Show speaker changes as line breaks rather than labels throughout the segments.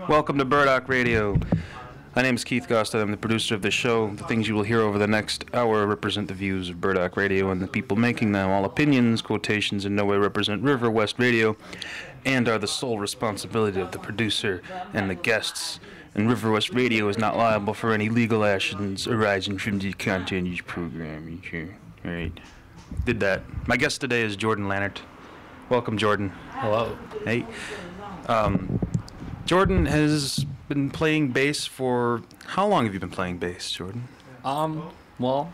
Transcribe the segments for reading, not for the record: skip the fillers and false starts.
Welcome to Burdock Radio. My name is Keith Gosta. I'm the producer of the show. The things you will hear over the next hour represent the views of Burdock Radio and the people making them. All opinions, quotations in no way represent River West Radio and are the sole responsibility of the producer and the guests. And River West Radio is not liable for any legal actions arising from the content of this program. All right. Did that. My guest today is Jordan Lannert. Welcome, Jordan.
Hello.
Hey. Jordan has been playing bass for... How long have you been playing bass, Jordan?
Well,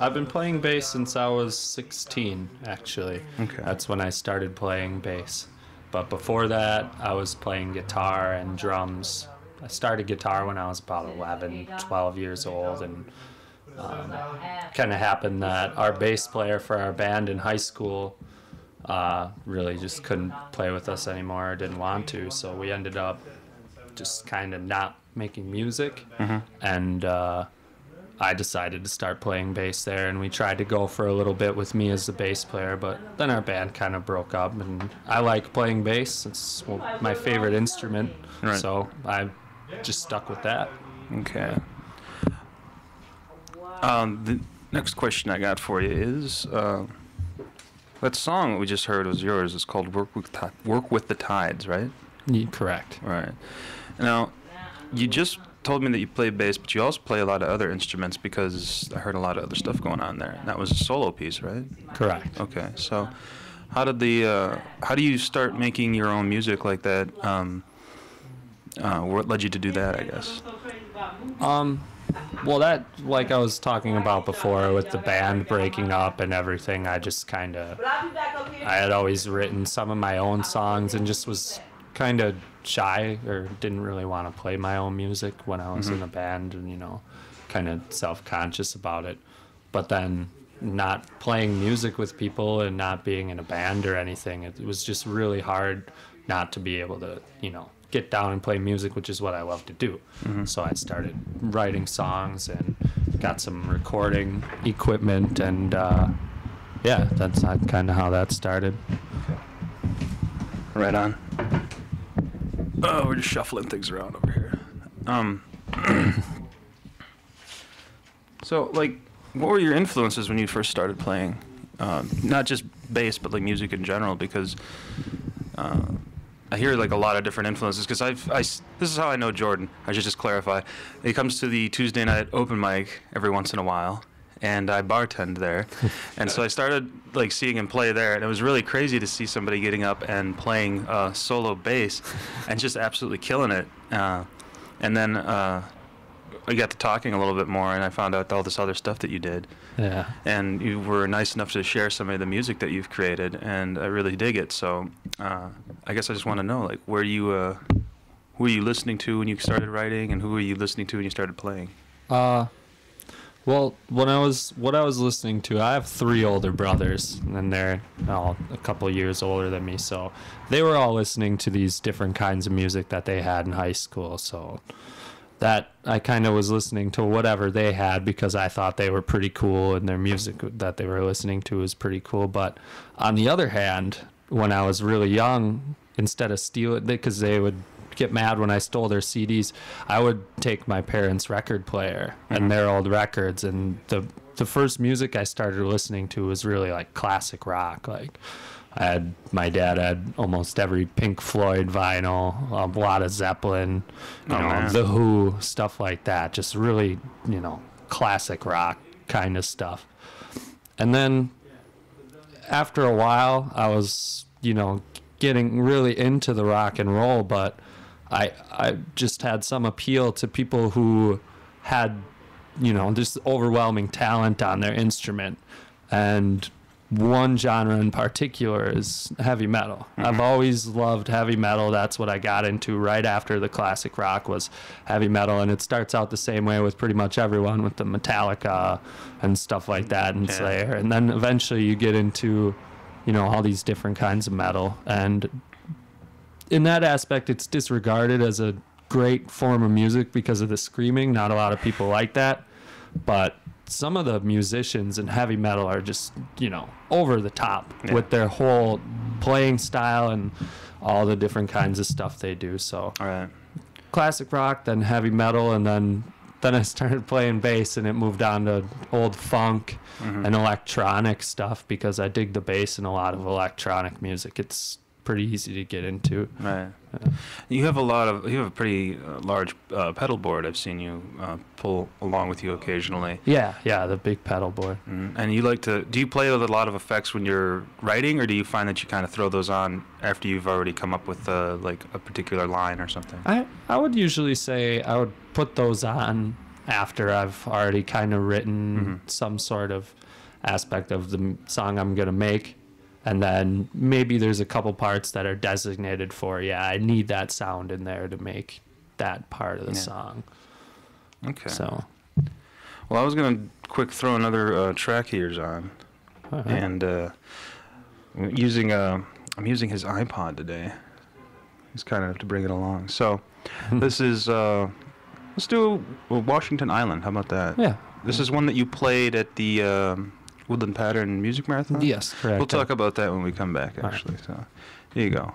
I've been playing bass since I was 16, actually.
Okay.
That's when I started playing bass. But before that, I was playing guitar and drums. I started guitar when I was about 11, 12 years old, and kind of happened that our bass player for our band in high school really just couldn't play with us anymore, didn't want to, so we ended up just kind of not making music. And I decided to start playing bass there, and we tried to go for a little bit with me as the bass player, but then our band kind of broke up, and I like playing bass. It's my favorite instrument,
Right.
So I just stuck with that.
Okay. The next question I got for you is... that song that we just heard was yours. It's called Work with the Tides, right?
Correct.
Right. Now, you just told me that you play bass, but you also play a lot of other instruments because I heard a lot of other stuff going on there. That was a solo piece, right?
Correct.
Okay. So, how do you start making your own music like that? What led you to do that, I guess?
Well, that, like I was talking about before with the band breaking up and everything, I just kind of, I had always written some of my own songs and just was kind of shy or didn't really want to play my own music when I was in a band and, kind of self-conscious about it. But then not playing music with people and not being in a band or anything, it was just really hard not to be able to, get down and play music, which is what I love to do. So I started writing songs and got some recording equipment, and that's kind of how that started.
Right on. Oh, we're just shuffling things around over here. So, what were your influences when you first started playing? Not just bass, but music in general, because I hear a lot of different influences, because this is how I know Jordan. I should just clarify. He comes to the Tuesday night open mic every once in a while, and I bartend there. And so I started seeing him play there, and it was really crazy to see somebody getting up and playing solo bass and just absolutely killing it. And then we got to talking a little bit more, and I found out all this other stuff that you did.
Yeah.
And you were nice enough to share some of the music that you've created, and I really dig it. So I guess I just want to know, who were you listening to when you started writing, and who were you listening to when you started playing?
Well, what I was listening to, I have 3 older brothers, and they're all a couple years older than me, so they were all listening to these different kinds of music that they had in high school, so that I kind of was listening to whatever they had because I thought they were pretty cool and their music that they were listening to was pretty cool. But on the other hand, when I was really young, instead of stealing, because they would get mad when I stole their CDs, I would take my parents' record player and their old records, and the first music I started listening to was really classic rock. My dad had almost every Pink Floyd vinyl, a lot of Zeppelin, The Who, stuff like that. Just really, classic rock kind of stuff. And then after a while, I was, getting really into the rock and roll, but I just had some appeal to people who had, just overwhelming talent on their instrument. And one genre in particular is heavy metal. I've always loved heavy metal. That's what I got into right after the classic rock was heavy metal, and it starts out the same way with pretty much everyone, with the Metallica and stuff like that, and Slayer, and then eventually you get into all these different kinds of metal, and in that aspect it's disregarded as a great form of music because of the screaming. Not a lot of people like that, but some of the musicians in heavy metal are just, over the top with their whole playing style and all the different kinds of stuff they do. So,
all right.
classic rock, then heavy metal, and then I started playing bass, and it moved on to old funk and electronic stuff because I dig the bass in a lot of electronic music. It's pretty easy to get into.
Right. You have a pretty large pedal board. I've seen you pull along with you occasionally.
Yeah, the big pedal board.
And do you play with a lot of effects when you're writing, or do you find that you kind of throw those on after you've already come up with like a particular line or something?
I would usually say I would put those on after I've already kind of written some sort of aspect of the song I'm going to make. And then maybe there's a couple parts that are designated for, I need that sound in there to make that part of the song.
Okay.
So,
well, I was going to throw another track of yours on. And I'm using his iPod today. He's kind enough to bring it along. So this is, let's do Washington Island. How about that?
Yeah.
This is one that you played at the Woodland Pattern Music Marathon?
Yes, correct.
We'll talk about that when we come back, actually. Right. So here you go.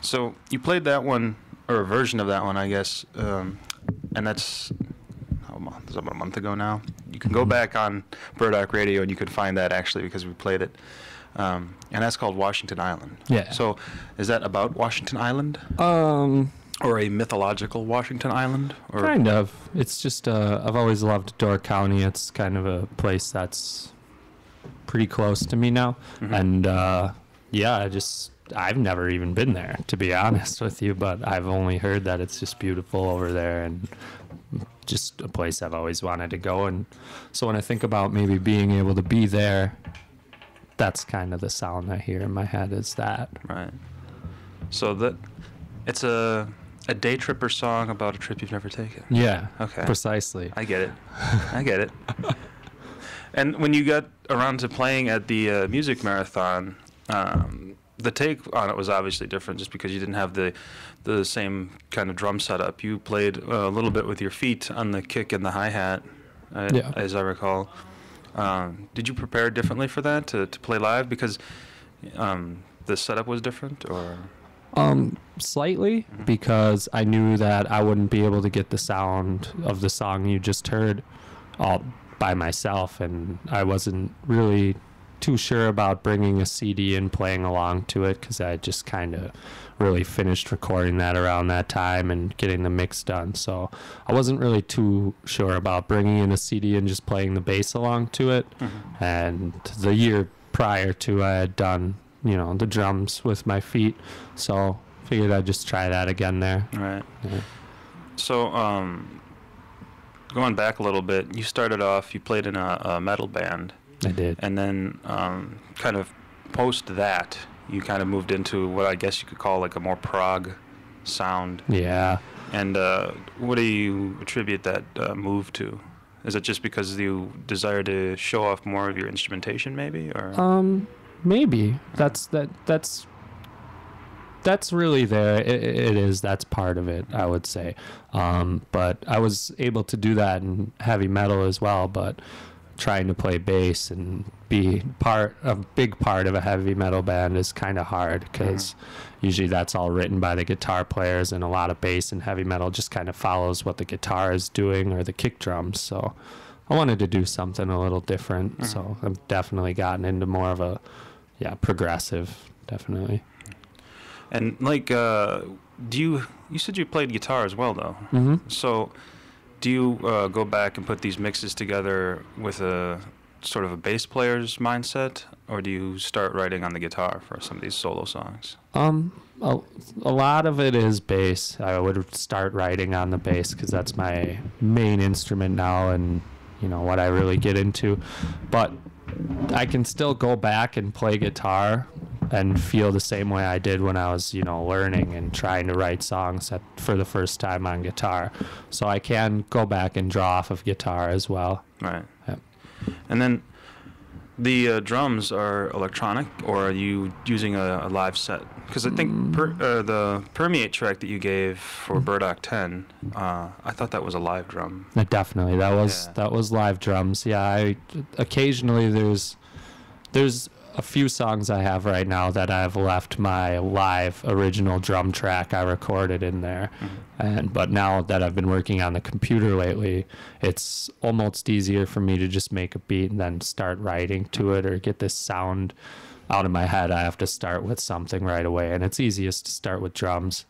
So you played that one, or a version of that one, I guess, and that's it's about a month ago now. You can go back on Burdock Radio and you can find that actually because we played it, and that's called Washington Island.
Yeah.
So is that about Washington Island? Or a mythological Washington Island? Or
kind of. It's just I've always loved Door County. It's kind of a place that's pretty close to me now, and yeah, I've never even been there, to be honest with you, but I've only heard that it's just beautiful over there and just a place I've always wanted to go. And so when I think about maybe being able to be there, that's kind of the sound I hear in my head is that.
Right. So it's a day tripper song about a trip you've never taken.
Yeah.
Okay.
Precisely.
I get it. I get it. And when you got around to playing at the music marathon, the take on it was obviously different just because you didn't have the same kind of drum setup. You played a little bit with your feet on the kick and the hi-hat, as I recall. Did you prepare differently for that to play live because the setup was different, or?
Slightly, because I knew that I wouldn't be able to get the sound of the song you just heard all by myself, and I wasn't really too sure about bringing a CD and playing along to it because I just kind of really finished recording that around that time and getting the mix done. So I wasn't really too sure about bringing in a CD and just playing the bass along to it. And the year prior to, I had done, the drums with my feet. So figured I'd just try that again there.
Right.
Yeah.
So going back a little bit, you started off, you played in a metal band.
I did.
And then kind of post that, you kind of moved into what I guess you could call like a more prog sound.
Yeah.
And what do you attribute that move to? Is it just because you desire to show off more of your instrumentation, maybe, or?
Maybe that's really there. It is. That's part of it, I would say. But I was able to do that in heavy metal as well. But trying to play bass and be a big part of a heavy metal band is kind of hard because usually that's all written by the guitar players, and a lot of bass and heavy metal just kind of follows what the guitar is doing or the kick drums. So I wanted to do something a little different. So I've definitely gotten into more of a progressive, definitely.
And like, you said you played guitar as well, though. So do you go back and put these mixes together with a sort of a bass player's mindset, or do you start writing on the guitar for some of these solo songs?
A lot of it is bass. I would start writing on the bass because that's my main instrument now, and what I really get into. But I can still go back and play guitar and feel the same way I did when I was, learning and trying to write songs for the first time on guitar. So I can go back and draw off of guitar as well.
Right.
Yeah.
And then the drums are electronic, or are you using a live set? Because I think the Permeate track that you gave for Burdock 10, I thought that was a live drum.
Definitely, that was live drums. Yeah, occasionally there's a few songs I have right now that I've left my live original drum track I recorded in there. But now that I've been working on the computer lately, it's almost easier for me to just make a beat and then start writing to it or get this sound out of my head. I have to start with something right away, and it's easiest to start with drums.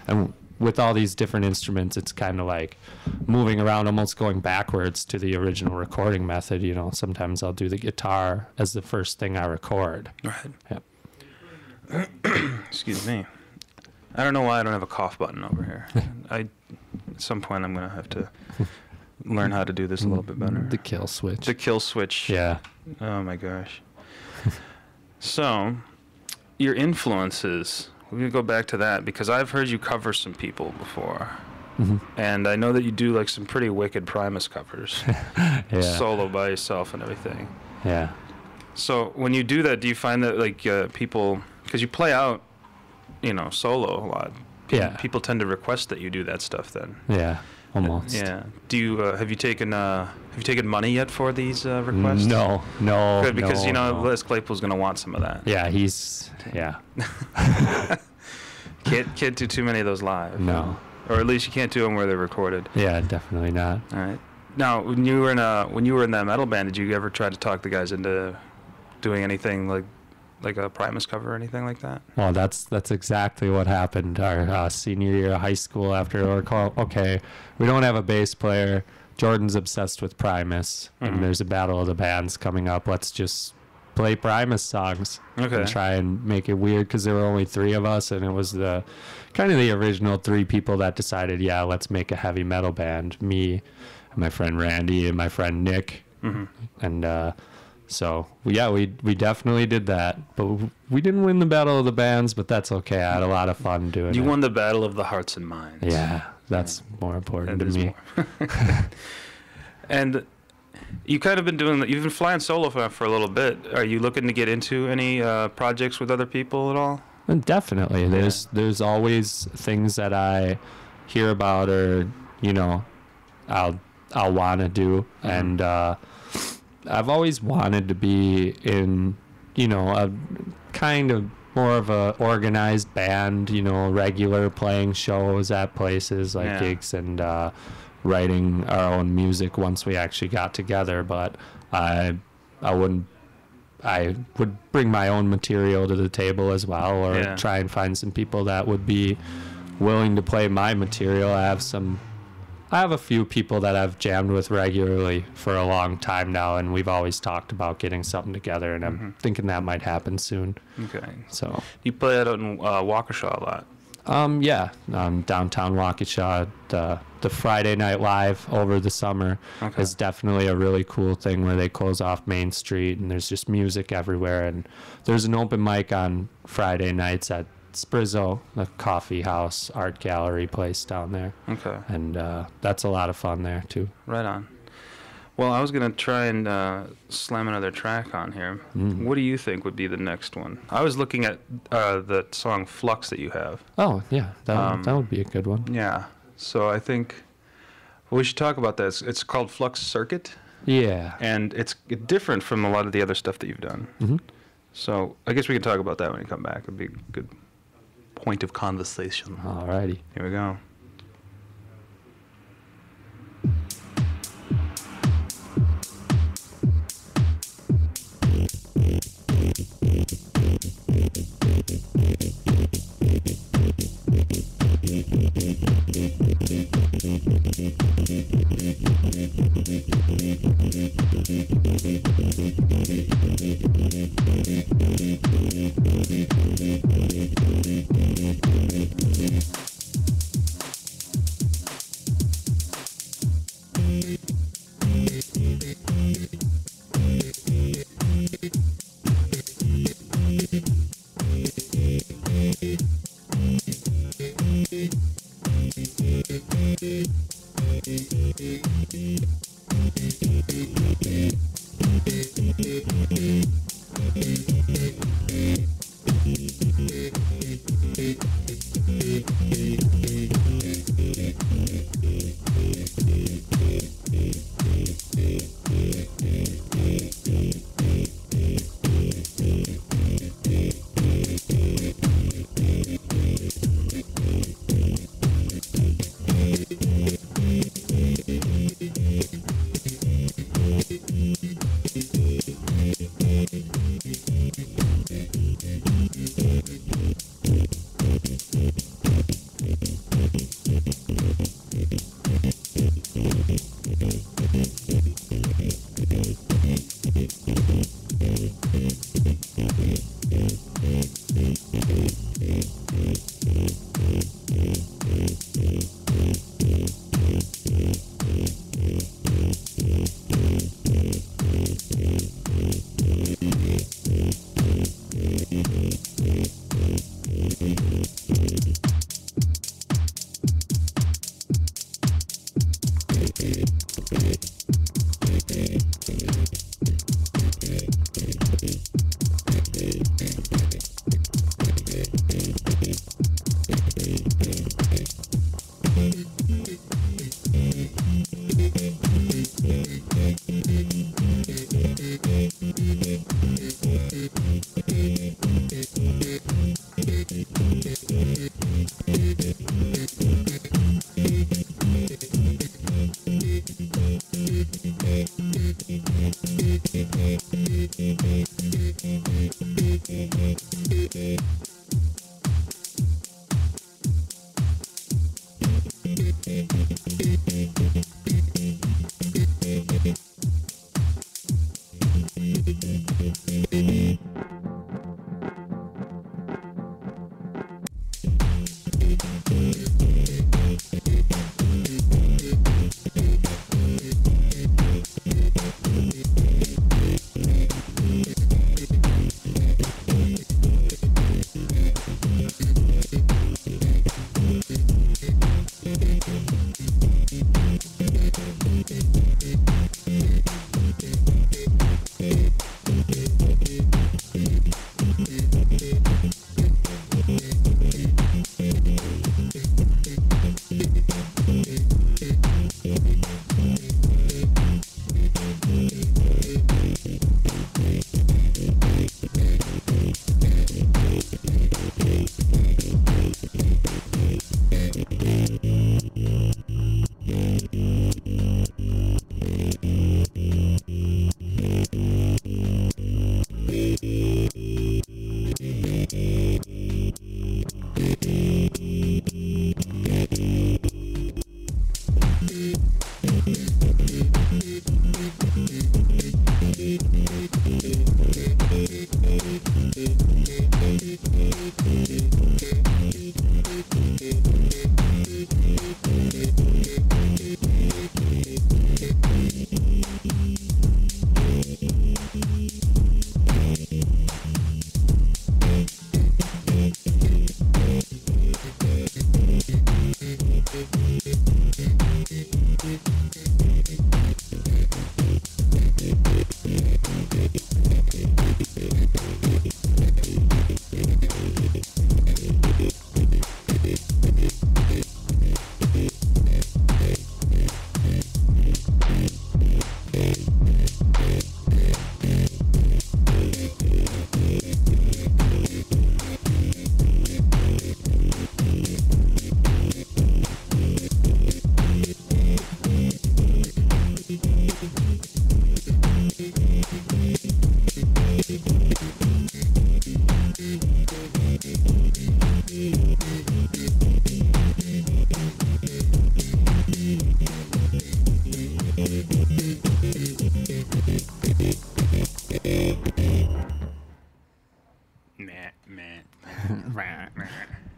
And with all these different instruments, it's kind of like moving around, almost going backwards to the original recording method. Sometimes I'll do the guitar as the first thing I record.
Right. Yeah. Excuse me. I don't know why I don't have a cough button over here. At some point I'm going to have to learn how to do this a little bit better.
The kill switch.
The kill switch.
Yeah.
Oh my gosh. So, your influences. We're going to go back to that because I've heard you cover some people before. And I know that you do like some pretty wicked Primus covers. Solo by yourself and everything.
Yeah.
So when you do that, do you find that like people, because you play out, solo a lot. People tend to request that you do that stuff then.
Yeah. Almost.
Yeah. Do you have you taken money yet for these requests?
No.
Good, because Les Claypool's going to want some of that.
Yeah,
Can't do too many of those live.
No.
Or at least you can't do them where they're recorded.
Yeah, definitely not.
All right. Now, when you were in that metal band, did you ever try to talk the guys into doing anything like a Primus cover or anything like that?
Well, that's exactly what happened our senior year of high school. After we were called, okay, we don't have a bass player. Jordan's obsessed with Primus, and there's a battle of the bands coming up. Let's just play Primus songs and try and make it weird, because there were only 3 of us, and it was the kind of the original 3 people that decided, yeah, let's make a heavy metal band. Me, my friend Randy, and my friend Nick. And so yeah, we definitely did that, but we didn't win the battle of the bands, but that's okay. I had a lot of fun doing it.
You won the battle of the hearts and minds.
Yeah, that's more important to me.
And you kind of been you've been flying solo for a little bit. Are you looking to get into any projects with other people at all?
And definitely. There's always things that I hear about, or I'll want to do, and I've always wanted to be in a kind of more of a organized band, regular playing shows at places like gigs, and writing our own music once we actually got together. But I would bring my own material to the table as well, or try and find some people that would be willing to play my material. I have a few people that I've jammed with regularly for a long time now, and we've always talked about getting something together, and I'm thinking that might happen soon.
Okay.
So
you play out in Waukesha a lot?
Downtown Waukesha. The Friday Night Live over the summer is definitely a really cool thing, where they close off Main Street, and there's just music everywhere, and there's an open mic on Friday nights at Sprizzo, the coffee house art gallery place down there. Okay. And that's a lot of fun there too.
Right on. Well, I was going to try and slam another track on here. What do you think would be the next one? I was looking at the song Flux that you have.
Oh, yeah. That would be a good one.
Yeah. So I think we should talk about that. It's called Flux Circuit.
Yeah.
And it's different from a lot of the other stuff that you've done. So I guess we can talk about that when you come back. It'd be a good point of conversation.
Alrighty.
Here we go.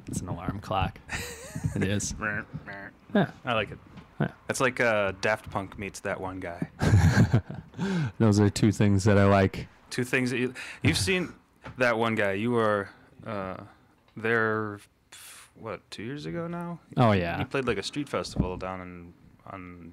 It's an alarm clock. It is. Yeah.
I like it.
Yeah.
It's like Daft Punk meets That One Guy.
Those are two things that I like.
Two things that you've seen. That One Guy. You were there, what, 2 years ago now?
Oh, yeah.
He played like a street festival down on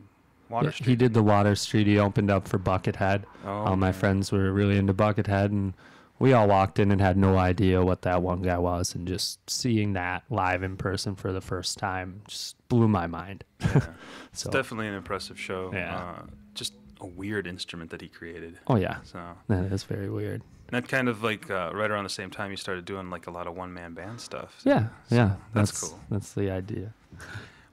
Water Street.
He did the Water Street. He opened up for Buckethead. All my friends were really into Buckethead, and we all walked in and had no idea what That One Guy was, and just seeing that live in person for the first time just blew my mind.
Yeah.
So,
it's definitely an impressive show.
Yeah.
Just a weird instrument that he created.
Oh, yeah.
So
That is very weird.
and that kind of like right around the same time you started doing like a lot of one-man band stuff.
Yeah, yeah.
That's cool.
That's the idea.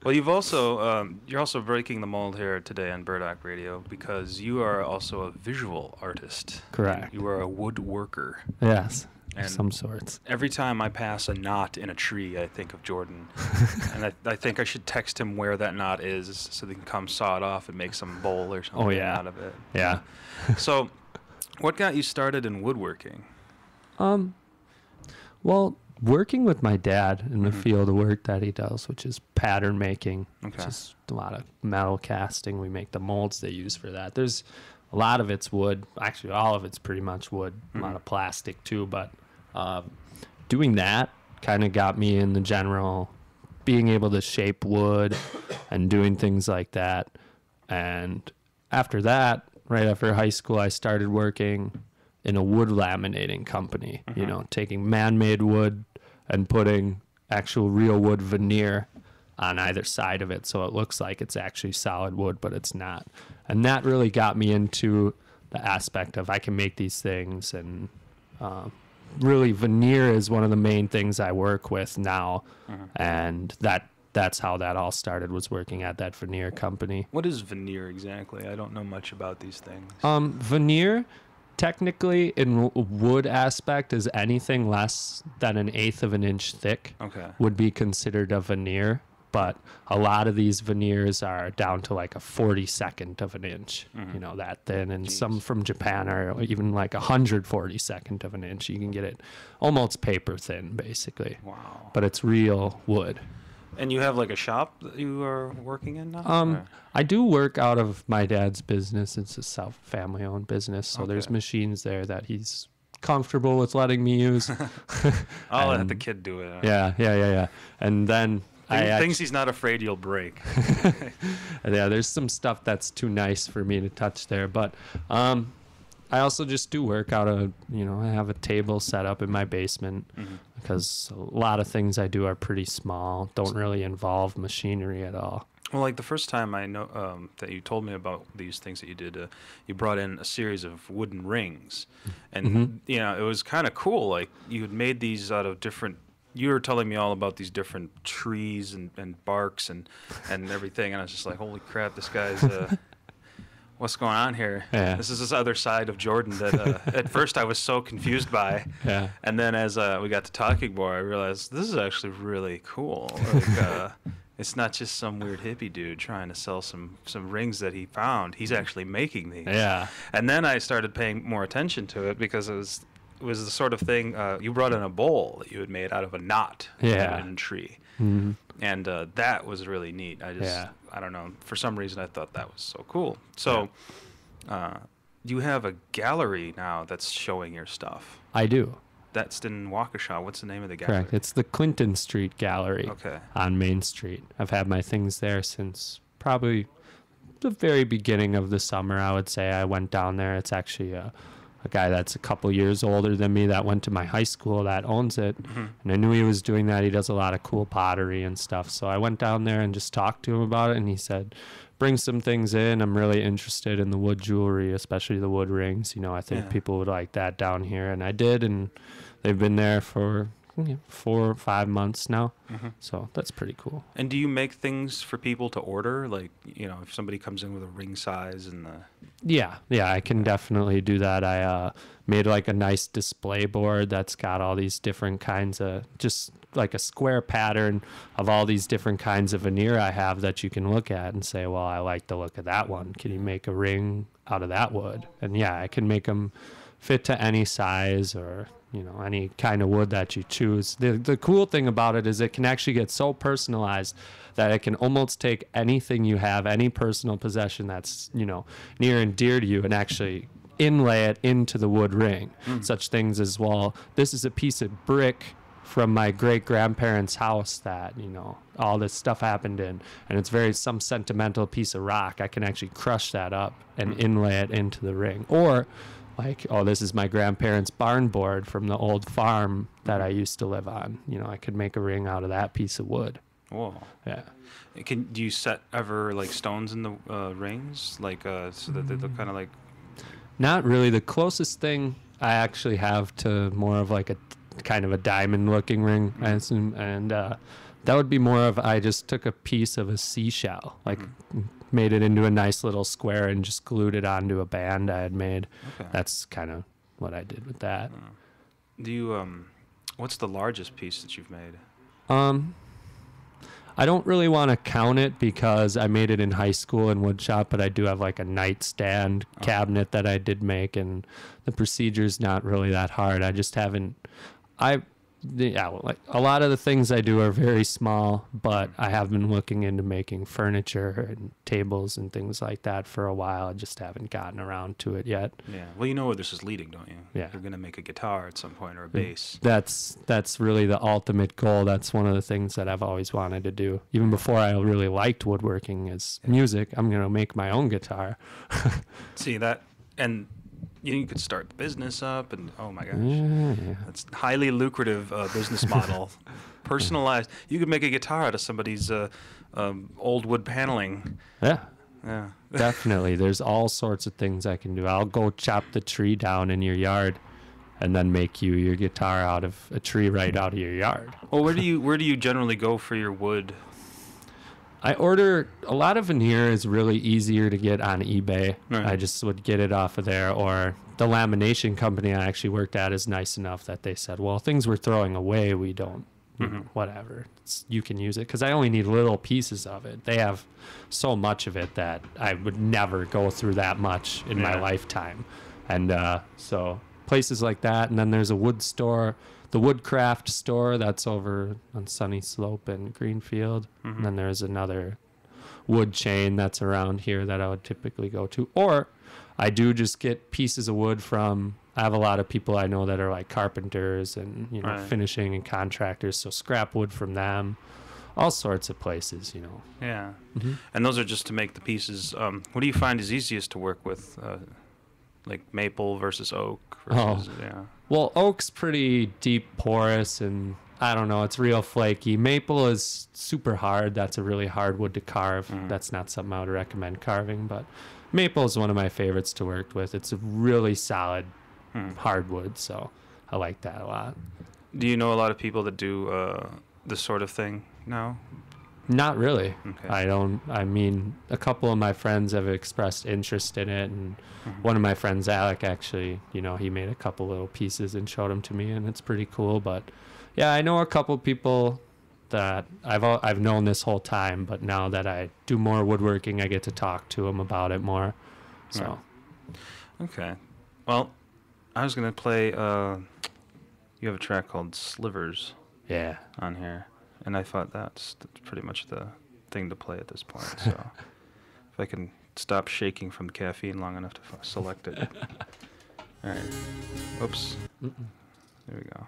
Well, you've also you're also breaking the mold here today on Burdock Radio because you are also a visual artist.
Correct.
You are a woodworker.
Yes,
And
of some sorts.
Every time I pass a knot in a tree, I think of Jordan, and I think I should text him where that knot is so they can come saw it off and make some bowl or something out of it.
Yeah.
So, what got you started in woodworking?
Well, working with my dad in the field of work that he does, which is pattern making, which is a lot of metal casting. We make the molds they use for that. There's a lot of it's wood. Actually, all of it's pretty much wood. A lot of plastic too. But doing that kind of got me in the general being able to shape wood and doing things like that. And after that, right after high school, I started working in a wood laminating company, you know, taking man-made wood and putting actual real wood veneer on either side of it so it looks like it's actually solid wood, but it's not. And that really got me into the aspect of I can make these things, and really veneer is one of the main things I work with now, and that's how that all started, was working at that veneer company.
What is veneer exactly? I don't know much about these things.
Veneer, technically, in wood aspect, is anything less than 1/8 of an inch thick would be considered a veneer. but a lot of these veneers are down to like a 42nd of an inch, you know, that thin. And some from Japan are even like 142nd of an inch. You can get it almost paper thin, basically.
Wow.
But it's real wood.
And you have like a shop that you are working in now?
I do work out of my dad's business. It's a family-owned business, so there's machines there that he's comfortable with letting me use.
I'll let the kid do it.
Yeah. And then
things he's not afraid you'll break.
Yeah, there's some stuff that's too nice for me to touch there, but I also just do work out of, you know, I have a table set up in my basement because a lot of things I do are pretty small, don't really involve machinery at all.
Well, like the first time I know that you told me about these things that you did, you brought in a series of wooden rings, and you know, it was kind of cool. Like you had made these out of different. You were telling me all about these different trees and barks and everything, and I was just like, holy crap, this guy's. What's going on here?
Yeah.
This is this other side of Jordan that at first I was so confused by.
Yeah.
And then as we got to talking more, I realized this is actually really cool. Like, it's not just some weird hippie dude trying to sell some rings that he found. He's actually making these.
Yeah.
And then I started paying more attention to it because it was the sort of thing you brought in a bowl that you had made out of a knot in a tree. Mm-hmm. And that was really neat. I don't know, for some reason I thought that was so cool. So you have a gallery now that's showing your stuff.
I do.
That's in Waukesha. What's the name of the gallery?
Correct. It's the Clinton Street Gallery on Main Street. I've had my things there since probably the very beginning of the summer, I would say. I went down there. It's actually a guy that's a couple years older than me that went to my high school that owns it. And I knew he was doing that. He does a lot of cool pottery and stuff. So I went down there and just talked to him about it. And he said, bring some things in. I'm really interested in the wood jewelry, especially the wood rings. You know, I think people would like that down here. And I did. And they've been there for 4 or 5 months now. So that's pretty cool.
And do you make things for people to order? Like, you know, if somebody comes in with a ring size and the...
Yeah, I can definitely do that. I made like a nice display board that's got all these different kinds of, just like a square pattern of all these different kinds of veneer I have that you can look at and say, well, I like the look of that one. Can you make a ring out of that wood? And yeah, I can make them fit to any size or, you know, any kind of wood that you choose. The cool thing about it is it can actually get so personalized that it can almost take anything you have, any personal possession that's, you know, near and dear to you, and actually inlay it into the wood ring. Such things as, well, this is a piece of brick from my great grandparents' house that, you know, all this stuff happened in, and it's some sentimental piece of rock. I can actually crush that up and inlay it into the ring. Or like, oh, this is my grandparents' barn board from the old farm that I used to live on. You know, I could make a ring out of that piece of wood.
Whoa.
Yeah.
Do you set ever like stones in the rings, like so that they look kind of like?
Not really. The closest thing I actually have to more of like a kind of a diamond-looking ring, I assume, and that would be more of, I just took a piece of a seashell, like made it into a nice little square and just glued it onto a band I had made. That's kind of what I did with that.
Do you what's the largest piece that you've made?
I don't really want to count it because I made it in high school in woodshop, but I do have like a nightstand cabinet that I did make, and the procedure's not really that hard. I just haven't. Like a lot of the things I do are very small, but I have been looking into making furniture and tables and things like that for a while. I just haven't gotten around to it yet.
Yeah. Well, you know where this is leading, don't you?
Yeah.
You're going to make a guitar at some point, or a bass.
That's really the ultimate goal. That's one of the things that I've always wanted to do. Even before I really liked woodworking as music, I'm going to make my own guitar.
See that? And you could start the business up, and oh my gosh, that's highly lucrative business model. Personalized. You could make a guitar out of somebody's old wood paneling.
Yeah,
Definitely.
There's all sorts of things I can do. I'll go chop the tree down in your yard, and then make you your guitar out of a tree right out of your yard.
Well, where do you generally go for your wood?
I order a lot of veneer is really easier to get on eBay.
Right.
I just would get it off of there, or the lamination company I actually worked at is nice enough that they said, well, things we're throwing away, we don't whatever. You can use it because I only need little pieces of it. They have so much of it that I would never go through that much in my lifetime. And so places like that. And then there's a wood store, the Woodcraft store that's over on Sunny Slope and Greenfield. And then there's another wood chain that's around here that I would typically go to. Or I do just get pieces of wood from, I have a lot of people I know that are like carpenters and, finishing and contractors. So scrap wood from them, all sorts of places,
Yeah. And those are just to make the pieces. What do you find is easiest to work with? Like maple versus oak versus,
Well, oak's pretty deep porous and I don't know, it's real flaky. Maple is super hard. That's a really hard wood to carve. That's not something I would recommend carving, but maple is one of my favorites to work with. It's a really solid hardwood, so I like that a lot.
Do you know a lot of people that do this sort of thing now?
Not really.
Okay.
I mean, a couple of my friends have expressed interest in it, and one of my friends, Alec, actually, he made a couple little pieces and showed them to me, and it's pretty cool. But yeah, I know a couple people that I've known this whole time, but now that I do more woodworking, I get to talk to them about it more. So.
Okay. Well, I was gonna play. You have a track called Slivers.
Yeah.
On here. And I thought that's pretty much the thing to play at this point. So if I can stop shaking from caffeine long enough to select it. All right. Oops. There we go.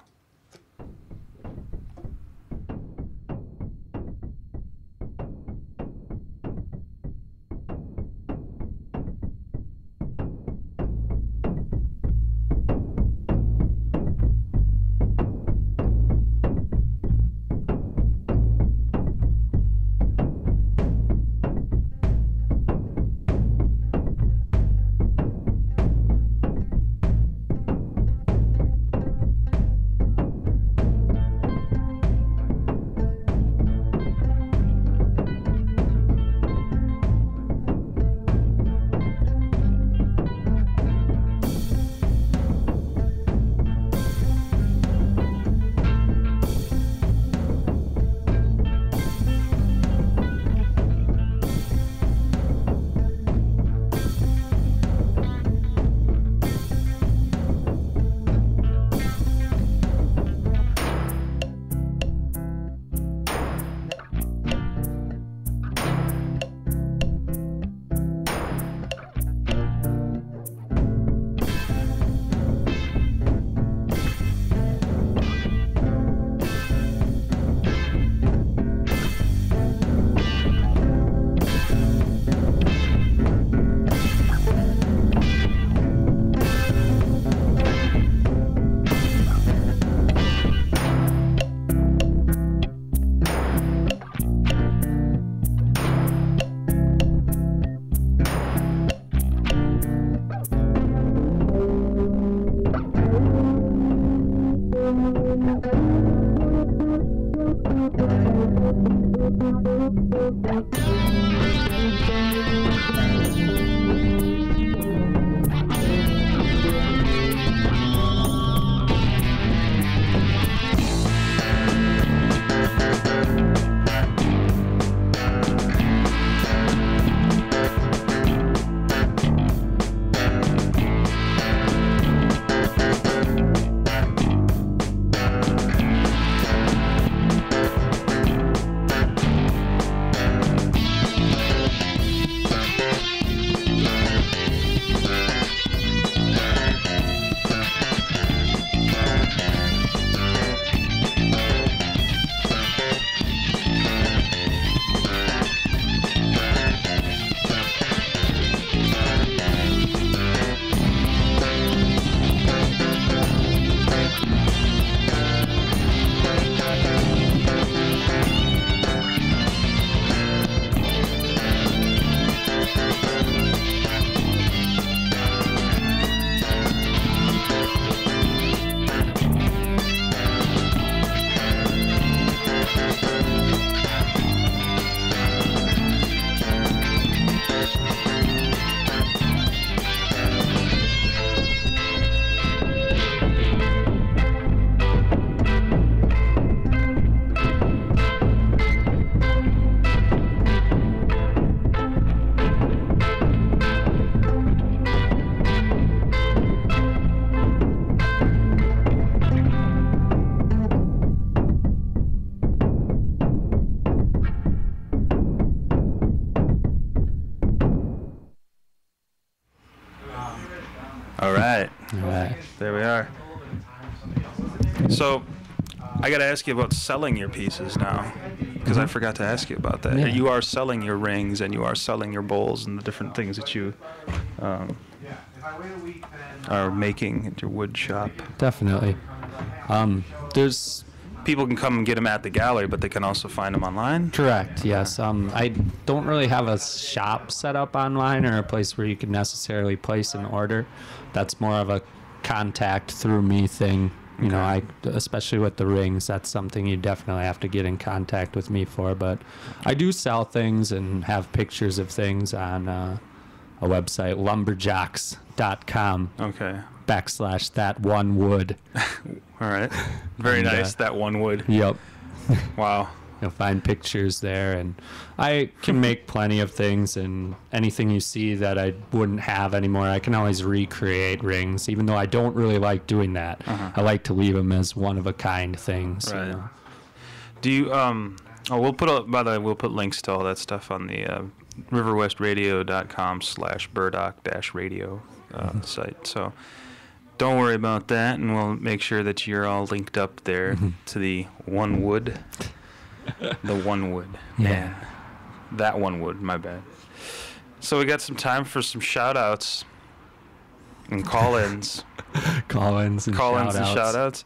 So, I got to ask you about selling your pieces now, because I forgot to ask you about that.
Yeah.
You are selling your rings, and you are selling your bowls, and the different things that you are making at your wood shop.
Definitely. There's
People can come and get them at the gallery, but they can also find them online.
correct. Yes. I don't really have a shop set up online or a place where you can necessarily place an order. That's more of a contact through me thing. You know, especially with the rings, that's something you definitely have to get in contact with me for. But I do sell things and have pictures of things on a website, lumberjacks.com.
Okay.
/thatonewood.
All right. Very
And,
nice. That one wood.
Yep.
Wow.
You'll find pictures there, and I can make plenty of things, and anything you see that I wouldn't have anymore, I can always recreate rings, even though I don't really like doing that. I like to leave them as one-of-a-kind things.
Right.
You know?
Do you by the way, we'll put links to all that stuff on the riverwestradio.com/burdock-radio site. So don't worry about that, and we'll make sure that you're all linked up there to the one wood. The one wood.
Yeah.
Man. That one wood, my bad. So we got some time for some shout-outs and call-ins.
Call-ins and
shout-outs.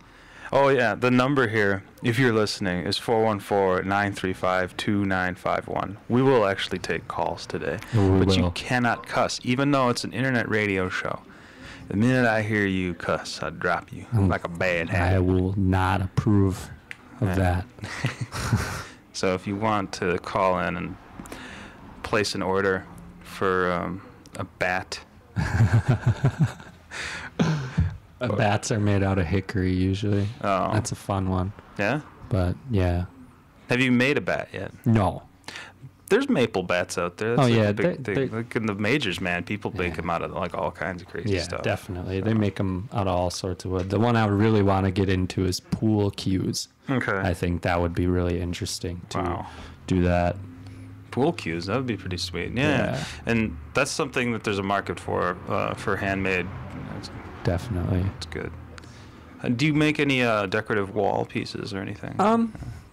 Oh, yeah. The number here, if you're listening, is 414-935-2951. We will actually take calls today.
We
You
will.
cannot cuss, even though it's an internet radio show. The minute I hear you cuss, I drop you like a bad habit.
I will not approve of that.
So if you want to call in and place an order for a bat.
Bats are made out of hickory usually.
Oh.
That's a fun one.
Yeah?
But yeah.
Have you made a bat yet?
No.
There's maple bats out there. That's
Oh,
like
yeah,
a big
they-
thing. Like in the majors, man, people make
Yeah.
them out of like all kinds of crazy
Yeah,
stuff.
definitely. They make them out of all sorts of wood. The one I really want to get into is pool cues.
Okay.
I think that would be really interesting to
Wow.
do that.
Pool cues, that would be pretty sweet. Yeah. And that's something that there's a market for handmade. It's,
Definitely.
it's good. Do you make any decorative wall pieces or anything?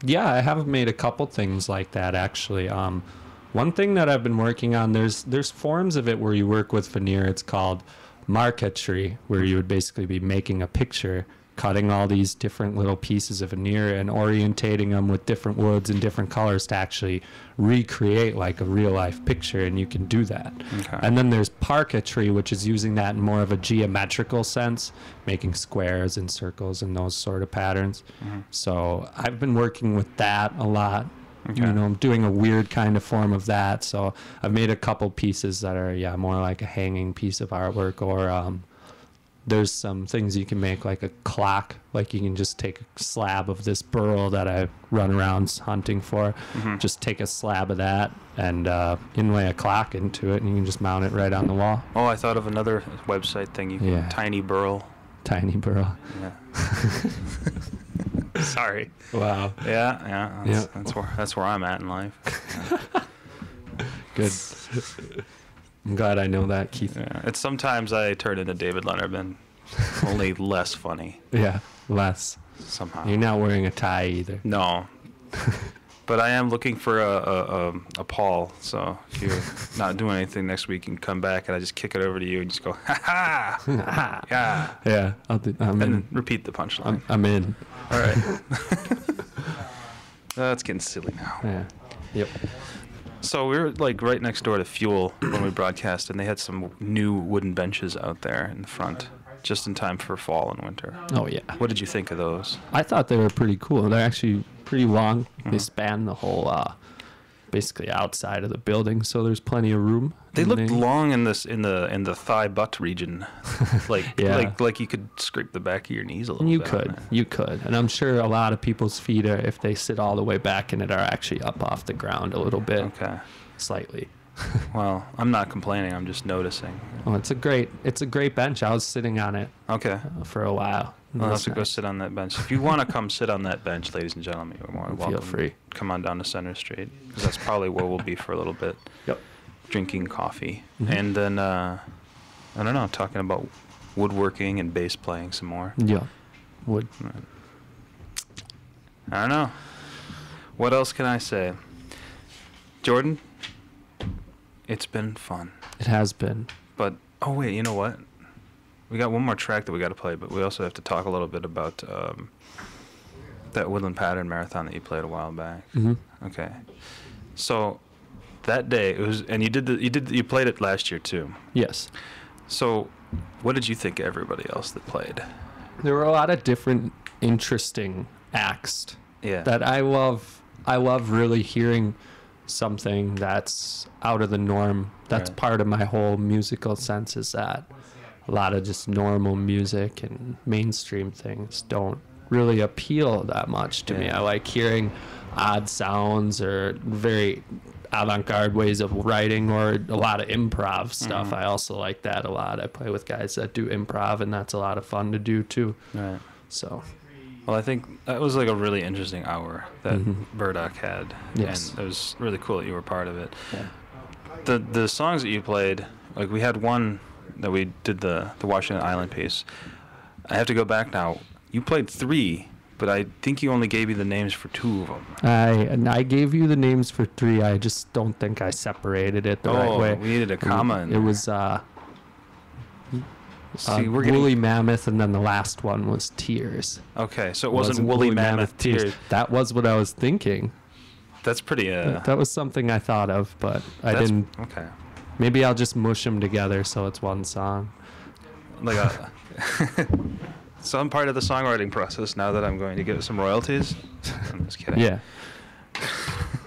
Yeah, I have made a couple things like that actually. One thing that I've been working on, there's forms of it where you work with veneer. It's called marquetry, where you would basically be making a picture, cutting all these different little pieces of veneer and orientating them with different woods and different colors to actually recreate like a real life picture, and you can do that.
Okay.
And then there's parquetry, which is using that in more of a geometrical sense, making squares and circles and those sort of patterns. So I've been working with that a lot.
Okay.
You know, I'm doing a weird kind of form of that. So I've made a couple pieces that are, more like a hanging piece of artwork, or there's some things you can make like a clock. Like you can just take a slab of this burl that I run around hunting for, just take a slab of that and inlay a clock into it, and you can just mount it right on the wall.
Oh, I thought of another website thing. You can
Yeah.
Tiny Burl.
Tiny burl.
Yeah. Sorry.
Wow.
Yeah.
Yeah.
That's where I'm at in life.
Good. I'm glad I know that, Keith.
Yeah. It's sometimes I turn into David Letterman, only less funny
Yeah, less.
somehow.
You're not wearing a tie either.
No. But I am looking for a Paul. So if you're not doing anything next week, you can come back and I just kick it over to you and just go, ha ha, yeah,
Yeah, I'm
and
in.
then repeat the punchline.
I'm in.
All right. That's getting silly now.
Yeah. Yep.
So we were like right next door to Fuel when we broadcast, and they had some new wooden benches out there in the front, just in time for fall and winter.
Oh yeah.
What did you think of those?
I thought they were pretty cool. They're actually pretty long. They span the whole, basically outside of the building, so there's plenty of room.
They
And
looked long in the thigh butt region, like
Yeah.
like you could scrape the back of your knees a little
You
bit.
could, and I'm sure a lot of people's feet are, if they sit all the way back in it, are actually up off the ground a little bit,
Okay.
slightly.
Well, I'm not complaining. I'm just noticing.
Oh, it's a great bench. I was sitting on it
Okay.
for a while. It
I'll have
was
to go
nice.
sit on that bench. If you want to come sit on that bench, ladies and gentlemen, you're more than
Feel
welcome.
free.
Come on down to Center Street, because that's probably where we'll be for a little bit.
Yep.
Drinking coffee,
Mhm.
and then I don't know, talking about woodworking and bass playing some more.
Yeah. Wood.
I don't know. What else can I say? Jordan, it's been fun.
It has been.
But, oh wait, you know what? We got one more track that we got to play, but we also have to talk a little bit about that Woodland Pattern Marathon that you played a while back.
Mm-hmm.
Okay. So that day it was, and you played it last year too.
Yes.
So what did you think of everybody else that played?
There were a lot of different interesting acts.
Yeah.
That I love really hearing something that's out of the norm. That's
Right.
part of my whole musical sense, is that a lot of just normal music and mainstream things don't really appeal that much to me.
Yeah.
I like hearing odd sounds or very avant-garde ways of writing, or a lot of improv stuff. I also like that a lot. I play with guys that do improv, and that's a lot of fun to do too.
Right.
So
Well, I think that was like a really interesting hour that Burdock had.
Yes.
And it was really cool that you were part of it.
yeah.
The songs that you played, like we had one that we did the Washington Island piece. I have to go back now. You played 3, but I think you only gave me the names for 2 of them.
I gave you the names for 3. I just don't think I separated it the right way.
We needed a comma in
It
there.
was
See, we're
Woolly
getting...
Mammoth, and then the last one was Tears.
Okay, so it wasn't Woolly Mammoth Tears.
That was what I was thinking.
That's pretty...
That was something I thought of, but I
that's-
didn't.
Okay.
Maybe I'll just mush them together so it's one song.
Like a... So I'm part of the songwriting process now that I'm going to get some royalties. I'm just kidding.
Yeah.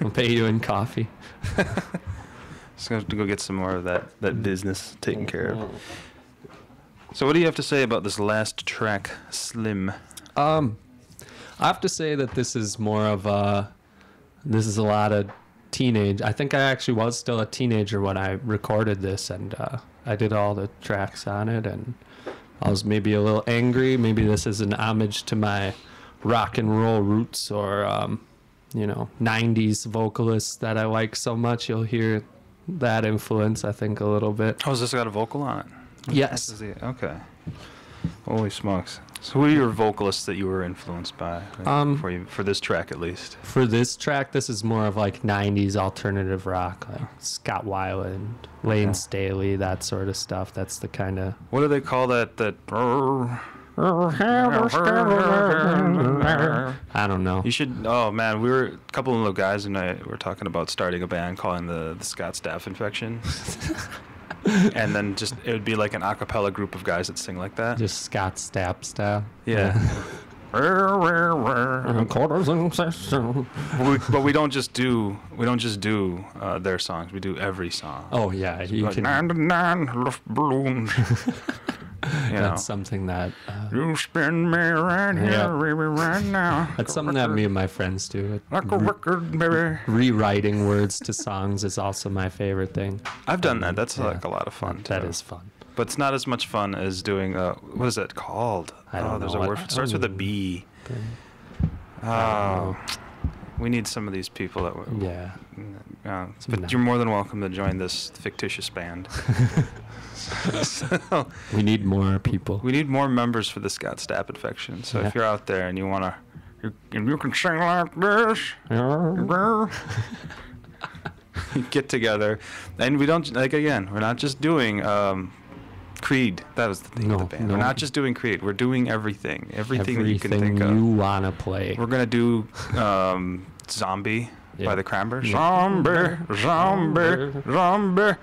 I'll pay you in coffee.
Just going to go get some more of that business taken care of. So what do you have to say about this last track, Slim?
I have to say that this is more of this is a lot of teenage. I think I actually was still a teenager when I recorded this, and I did all the tracks on it, and I was maybe a little angry. Maybe this is an homage to my rock and roll roots, or 90s vocalists that I like so much. You'll hear that influence, I think, a little bit.
Oh, has this got a vocal on it?
Yes.
Okay. Holy smokes. So who are your vocalists that you were influenced by for this track at least?
For this track, this is more of like 90s alternative rock, like Scott Weiland, Lane Staley, that sort of stuff. That's the kind of...
What do they call that?
I don't know.
You should... Oh, man, we were... A couple of little guys and I were talking about starting a band calling the Scott Staff Infection. And then just... It would be like an a cappella group of guys that sing like that.
Just Scott Stapp style.
Yeah. But we don't just do their songs. We do every song.
Oh, yeah. You
Like,
can...
99 Luftballons.
That's something that...
You spin me right here, baby, right now.
That's something that me and my friends do.
Like a record, baby.
Rewriting words to songs is also my favorite thing.
I've done that. That's like a lot of fun.
That
too.
is fun.
But it's not as much fun as doing what is it called?
I don't
There's
know.
a word. It starts with a B. Oh, we need some of these people that.
Yeah.
But you're more than welcome to join this fictitious band. So,
we need more people.
we need more members for the Scott Stapp Infection. So if you're out there and you wanna, you can sing like this. Get together, and we don't we're not just doing Creed. That was the thing of the band.
No.
We're not just doing Creed. We're doing everything that you can think
you
of.
want to play.
We're gonna do Zombie by the Cranberries.
Yeah.
Zombie.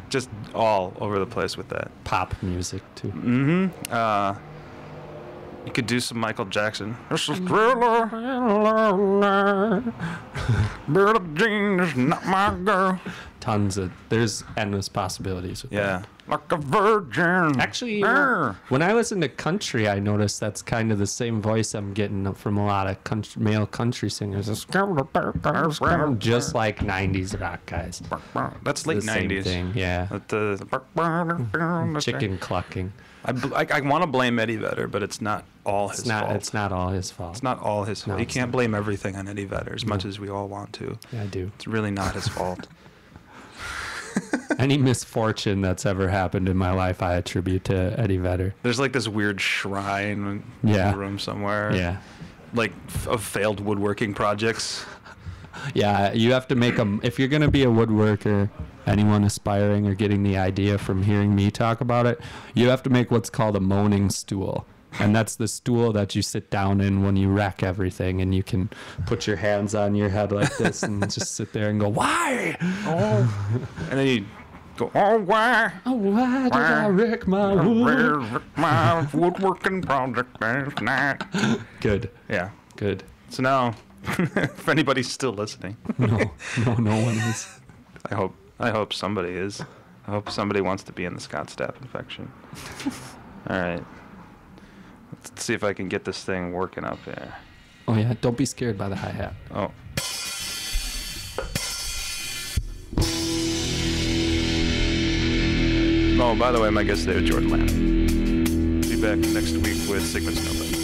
Just all over the place with that.
Pop music too.
You could do some Michael Jackson. This is Thriller. Billie Jean is not my girl.
There's endless possibilities with
Yeah.
that.
Like a virgin.
Actually, when I listen to country, I notice that's kind of the same voice I'm getting from a lot of male country singers. Just like 90s rock guys.
That's late
The same
90s.
thing, yeah.
The
Chicken clucking.
I want to blame Eddie Vedder, but it's not all his fault.
It's not all his fault.
It's not all his fault.
No,
You
it's
can't
not.
blame everything on Eddie Vedder as much as we all want to.
Yeah, I do.
It's really not his fault.
Any misfortune that's ever happened in my life, I attribute to Eddie Vedder.
There's like this weird shrine in the room somewhere.
Yeah.
Like of failed woodworking projects.
Yeah, you have to make them. If you're going to be a woodworker, anyone aspiring or getting the idea from hearing me talk about it, you have to make what's called a moaning stool. And that's the stool that you sit down in when you wreck everything, and you can put your hands on your head like this and just sit there and go, why?
Oh. And then you go, oh, why?
Oh, why did I wreck my
woodworking project last night?
Good.
Yeah.
Good.
So now, if anybody's still listening.
No one is.
I hope somebody is. I hope somebody wants to be in the Scott Stapp infection. All right. Let's see if I can get this thing working up here.
Oh, yeah. Don't be scared by the hi-hat.
Oh. Oh, by the way, my guest today was Jordan Lamb. Be back next week with Sigmund Snowbike.